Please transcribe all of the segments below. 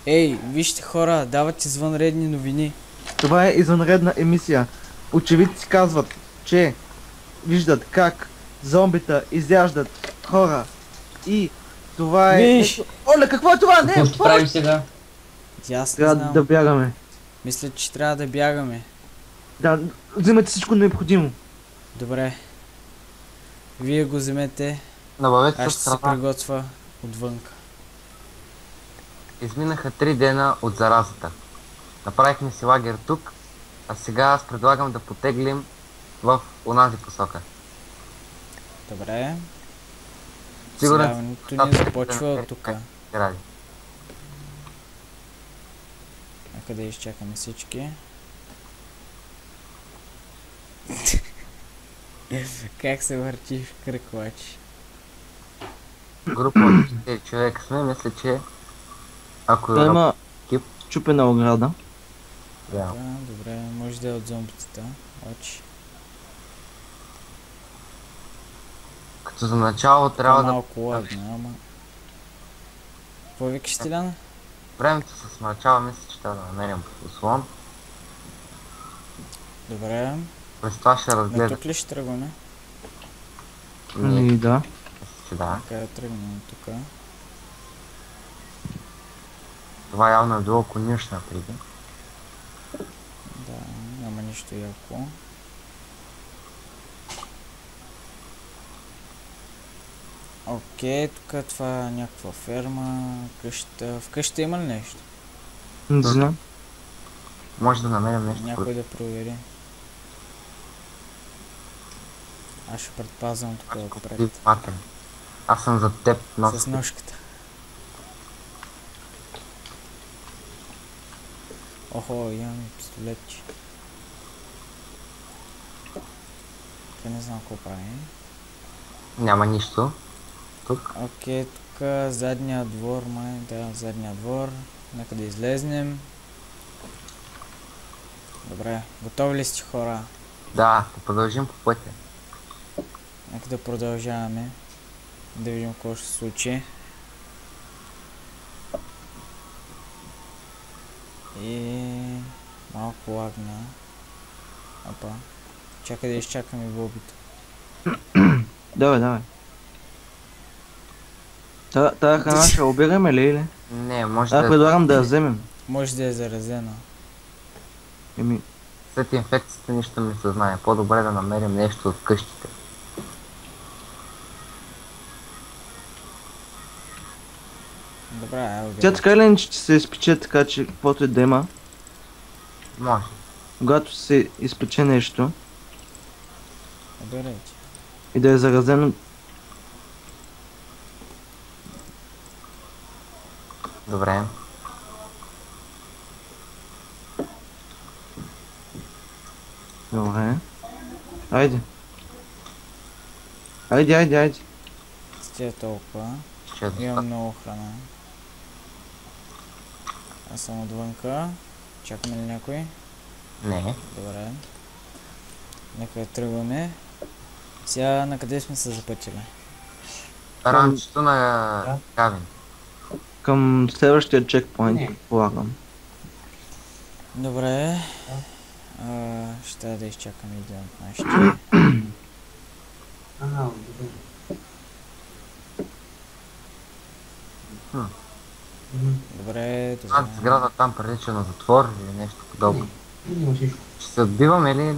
Ей, вижте хора, дават извънредни новини. Това е извънредна емисия. Очевидци казват, че виждат как зомбита изяждат хора. И това е Виж! нещо... Оле, какво е това? Не, Какво ще правим сега? Аз не трябва знам. да бягаме. Мисля, че трябва да бягаме. Да, вземете всичко необходимо. Добре. Вие го вземете. Набавете Аз се ще се страна. приготвя отвънка. Изминаха 3 дена от заразата. Направихме си лагер тук, а сега аз предлагам да потеглим в онази посока. Добре. Сигурен Сигурното ни започва от тук. Ради. Нека да изчакаме всички. Как се върти в кръклач. Група от 4 човека сме, мисля, че ако Той има екип, чупена ограда. да. Добре, може да е от зомбитата. Очи. Като за начало трябва да Малко ладно, ама... Какво викаш, Стиляна? времето се смрачава, мисля, че трябва да намерим услон. Добре. През това ще На разгледам. тук ли ще тръгваме? Ние, И да. мисля, че да. Нека да тръгнем тук. Това явно е било конюшна преди. Да, няма нищо яко. Окей, тук това е някаква ферма, къща. В къща има ли нещо? Не знам. Може да намерим нещо. Някой да провери. Аз ще предпазвам тук отпред. Внимателно. Аз съм за теб, но С ножката. Охо, имам пистолетче. Тук не знам какво прави. няма нищо. Тук. Окей, тук задния двор, май, да, задния двор. Нека да излезнем. Добре, готови ли сте, хора? Да, да продължим по пътя. Нека да продължаваме. Да видим какво ще се случи. И... малко лагна. Опа. Чакай да изчакаме бобито. Давай, давай. Тая храна ще обираме ли или? Не, може Аз да предлагам да я вземем. Може да е заразена. Еми, след инфекцията нищо не се знае. По-добре да намерим нещо от къщите. Добре, айде. тя така или иначе ще се изпече така, че каквото и да има, Може. когато се изпече нещо Оберете. и да е заразено, Добре. добре. Айде. Айде. С тия толкова. Ще е Имам достатъчно. много храна. Аз съм отвънка. Чакаме ли някой? Не. Добре. Нека да тръгваме. Сега на къде сме се запътили? Ранчето на Кавин. Към следващия чекпоинт, предполагам. Добре. Ще трябва да изчакаме един от нашите. Добре, Тази добре. сграда там прилича на затвор или нещо подобно. Ще се отбиваме ли?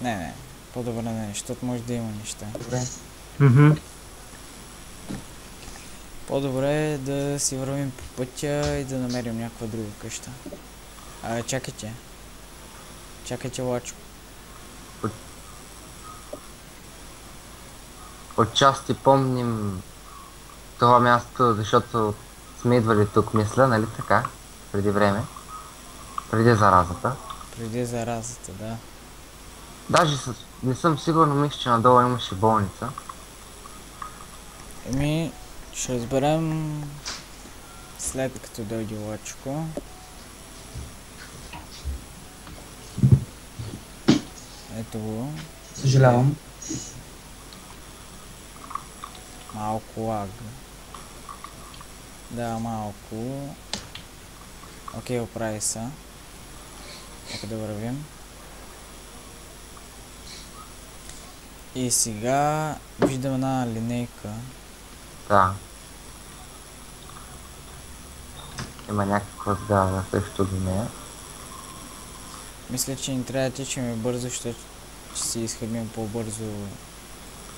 Не. По-добре не, защото може да има неща. Мгм. По-добре е да си вървим по пътя и да намерим някаква друга къща. Чакайте. Чакайте, Лачо. Отчасти помним това място, защото сме идвали тук, мисля, нали така? Преди време. Преди заразата. Преди заразата, да. Даже не съм сигурен, мисля, че надолу имаше болница. Еми, ще разберем след като дойде Лачко. Ето го. Съжалявам. Малко лаг. Да, малко. Окей, оправи се. Нека да вървим. И сега виждам една линейка. Да. Има някаква сграда също до нея. Мисля, че ни трябва да тичаме бързо, защото ще си изхъбим по-бързо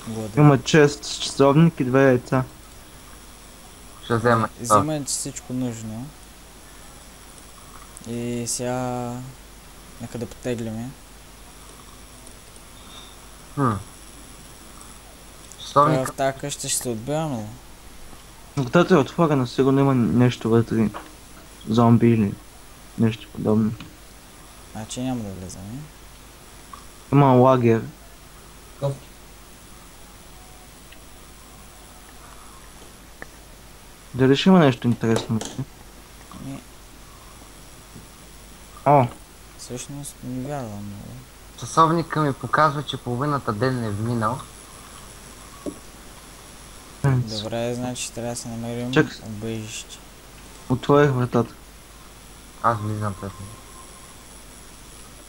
глада. Има чест с часовник и 2 яйца. Ще взема това. Взимайте всичко нужно. И сега... Нека да потегляме. Часовника. В тази къща ще се отбиваме ли? Вратата е отворена, сигурно има нещо вътре. Зомби или нещо подобно. Значи няма да влезаме. Има лагер. Кофти. Дали ще има нещо интересно? Ми, О, всъщност не вярвам много. Часовника ми показва, че половината ден е вминал. Добре, значи трябва да се намерим Чакай. убежище. отворих вратата. Аз влизам пред него.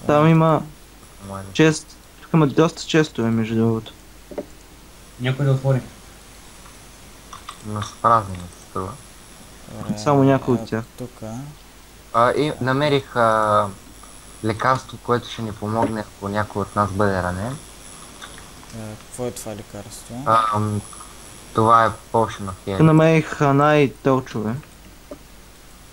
Там има Моля. чест. Тук има доста честове, между другото. Някой да отвори. Но с празни ми се струва. Добре, Само някой от тях. Тука. И намерих лекарство, което ще ни помогне, ако някой от нас бъде ранен. Какво е това лекарство? Това е Potion of Тук Healing. намерих храна и торчове.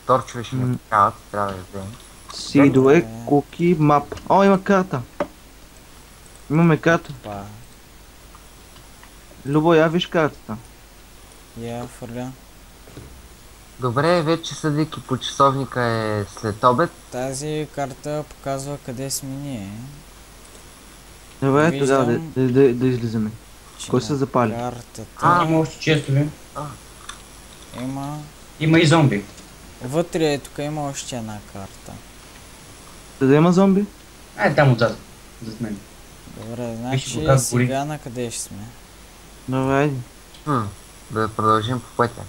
Торчове ще ни трябват, трябва да я вземем. Сидове, куки, мап. О, има карта. Имаме карта. Па. Любо, я виж картата. Я фърля. Добре, вече съдейки по часовника е след обед. Тази карта показва къде сме ние. Добре, Виждам. тогава да излизаме. Че Кой на се запали? Картата Има още честови. има... Има и зомби. Вътре тук има още една карта. Да има зомби? Там отзад. Зад мен. Добре, го значи как гори. сега на къде ще сме? Добре, айде. Да продължим по пътя.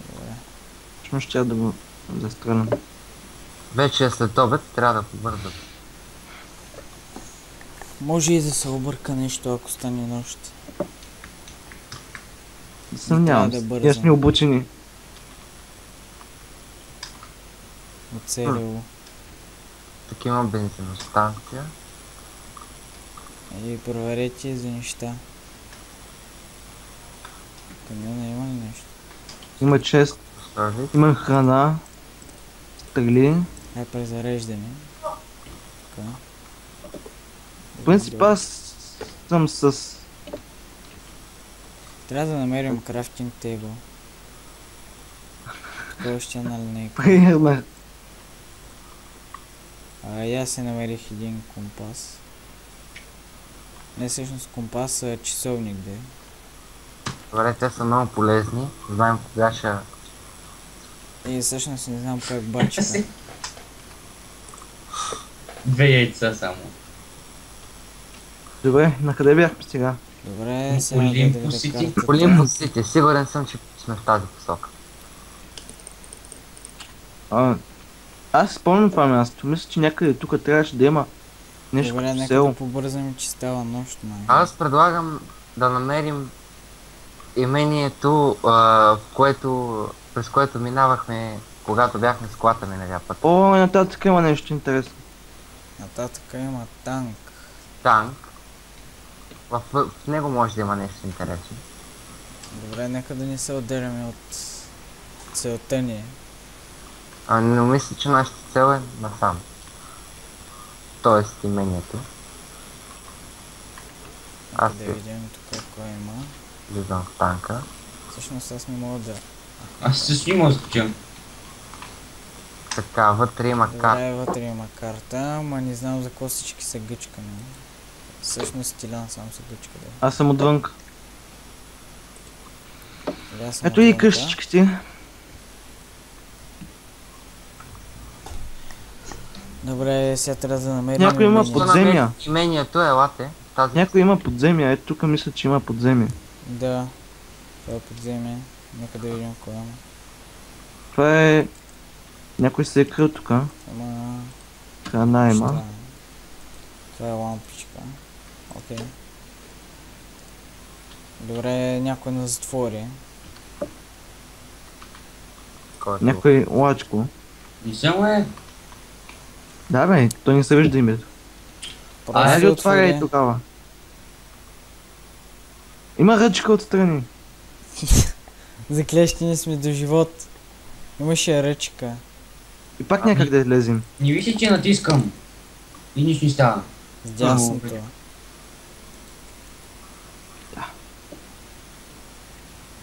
Добре. Точно ще да го застрелям. Вече е след обед, трябва да побързат. Може и да се обърка нещо, ако стане нощ. Съмнявам да се. бързам. Ние сме обучени. Оцелило. Тук има бензиностанция. И проверете за неща. Камиона има ли нещо? Има чест, Сложи. има храна, стрели. Презареждане. Така. В принцип аз съм с... Трябва да намерим крафтинг тейбъл. Тук е още една линейка. Примерно. И аз се намерих един компас. Не всъщност компас, а часовник де. Добре, те са много полезни. Знаем кога ще... И всъщност не знам как бачка. Две яйца само. Добре, на къде бяхме сега? Добре, сега да Олимпус видя Сити. картата. Олимпус Сити, сигурен съм, че сме в тази посока. Аз спомням това място. Мисля, че някъде тук трябваше да има нещо Добре, като нека село. да побързаме, че става нощ, май. Аз предлагам да намерим имението, през което минавахме, когато бяхме с колата миналия път. О, нататък има нещо интересно. Нататък има танк. Танк. В него може да има нещо интересно. Добре, нека да не се отделяме от целта ни. Но мисля, че нашата цел е насам. Тоест имението. Нека Аз да се видим тук кой има. влизам в танка. Всъщност аз не мога да... Аз се снимал с тичам. Така, вътре има карта. Добре, вътре има карта, ама не знам за какво всички са гъчкани. Всъщност Стилян сам се гъчка, да. Аз съм отвън. Сега съм Ето и отвънка. къщичките. Добре, сега трябва да намерим... Някой има имение. подземия. Имението е, елате. Тази... Някой има подземия. Ето тук мисля, че има подземия. Да. Това е подземие. Нека да видим кой има. Това е Някой се е крил тук. Ама... Храна има. Ща. Това е лампичка. Окей. Добре, някой на затвори. Кой е Някой лачко. Не само е. Да бе, то не се вижда името. Айде отваряй тогава. Има ръчка отстрани. Заклещени сме до живот. Имаше ръчка. И пак някак да излезем. Не вижте, че натискам. И нищо не става. С дясното.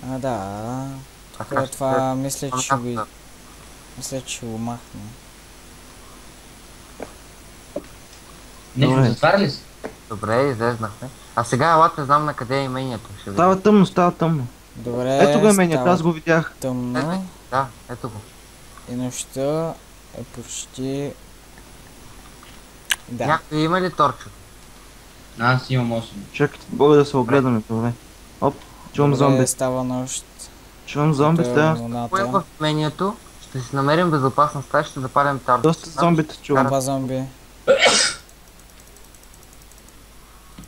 А, да. Така ще Това мисля, че ще го... Да. Мисля, че ще го махне. Нещо Добре. затваря ли се? Добре, излезнахме. А сега елате, знам на къде е имението. Ще видим. Става тъмно, става тъмно. Добре, Ето го е менят, става аз го видях. тъмно Да, ето го. и нощта е почти... Да. Някой има ли торчо? Аз имам 8. Чакайте, мога да се огледаме, добре. Оп, чувам Добре, зомби. става нощ. Чувам зомби, Като е да. Кое е луната. в имението? Ще си намерим безопасна стая, ще запалим торчо. Доста зомбите чувам. Два зомби.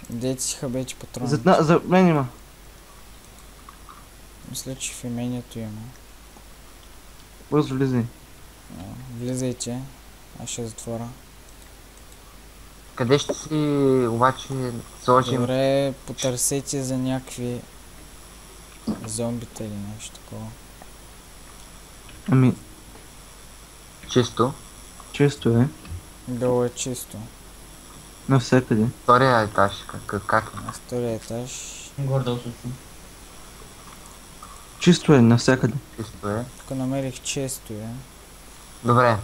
Дете си хабечи патрони. За мен има. Мисля, че в имението има. Бързо влизай. Влизайте. Аз ще затворя. Къде ще си обаче сложим? Добре, потърсете за някакви зомбите или нещо такова. Ами, Чисто. често е. Долу е чисто. Навсякъде. Втория етаж. Как е? На втория етаж. Гордо също. Чисто е навсякъде. Чисто е. Тук намерих често е. Добре.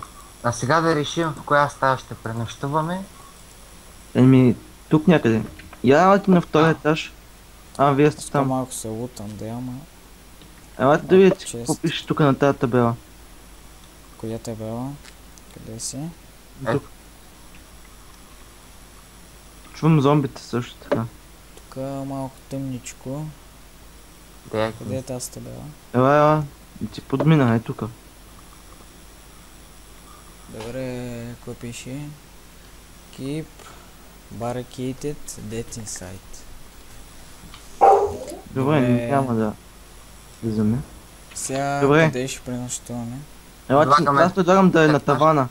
А сега да решим в коя стая ще пренощуваме. Еми, тук някъде. Елате на втория етаж. Вие сте Искам там. малко се лутам да има. Елате да видите Чест. какво пише тук на тази табела. Коя табела? Къде си? Е. Тук. Чувам зомбите също така. Тук малко тъмничко. Де Къде е тази табела? Ела, да ти подмина, е тук. Добре, какво пише? Keep barricaded dead inside. Добре, няма да влизаме. Сега Добре. къде ще пренощуваме? Елате, Предлагаме- аз предлагам да е на тавана.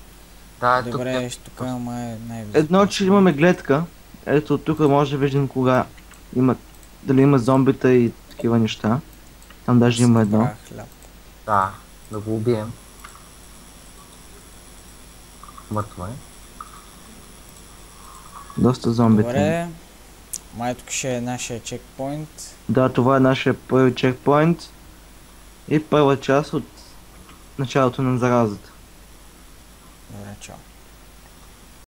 Да, е тук. Добре, ще тук май е най-близко. Едно, че имаме гледка. Ето тук може да видим кога има, дали има зомбита и такива неща. Там даже има едно. Събрах хляб. Да го убием. Мъртво е. Доста зомбита. Добре. Май тук ще е нашия чекпоинт. Да, това е нашия първи чекпоинт. И първа част от началото на заразата. Добре, чао.